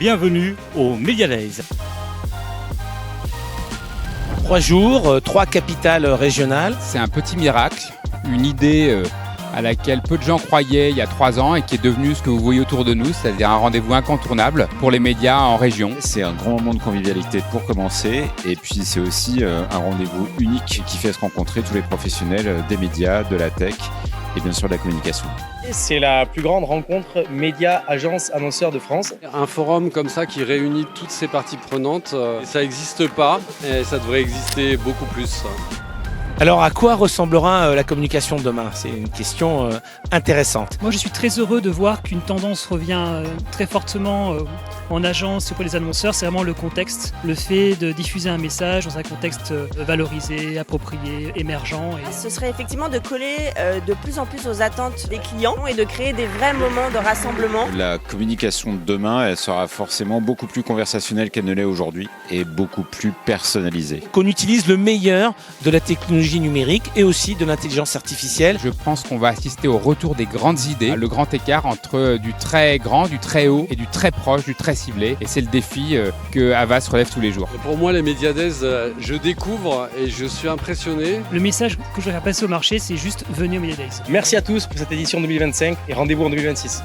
Bienvenue au Media Days. 3 jours, 3 capitales régionales. C'est un petit miracle, une idée à laquelle peu de gens croyaient il y a 3 ans et qui est devenue ce que vous voyez autour de nous, c'est-à-dire un rendez-vous incontournable pour les médias en région. C'est un grand moment de convivialité pour commencer et puis c'est aussi un rendez-vous unique qui fait se rencontrer tous les professionnels des médias, de la tech et bien sûr de la communication. C'est la plus grande rencontre médias, agences, annonceurs de France. Un forum comme ça qui réunit toutes ces parties prenantes, ça n'existe pas et ça devrait exister beaucoup plus. Alors à quoi ressemblera la communication de demain? C'est une question intéressante. Moi je suis très heureux de voir qu'une tendance revient très fortement en agence et pour les annonceurs, c'est vraiment le contexte, le fait de diffuser un message dans un contexte valorisé, approprié, émergent. Ce serait effectivement de coller de plus en plus aux attentes des clients et de créer des vrais moments de rassemblement. La communication de demain, elle sera forcément beaucoup plus conversationnelle qu'elle ne l'est aujourd'hui et beaucoup plus personnalisée. Qu'on utilise le meilleur de la technologie numérique et aussi de l'intelligence artificielle. Je pense qu'on va assister au retour des grandes idées, le grand écart entre du très grand, du très haut et du très proche, du très ciblé. Et c'est le défi que Havas relève tous les jours. Pour moi, les Media Days, je découvre et je suis impressionné. Le message que je voudrais faire passer au marché, c'est juste venez au Media Days. Merci à tous pour cette édition 2025 et rendez-vous en 2026.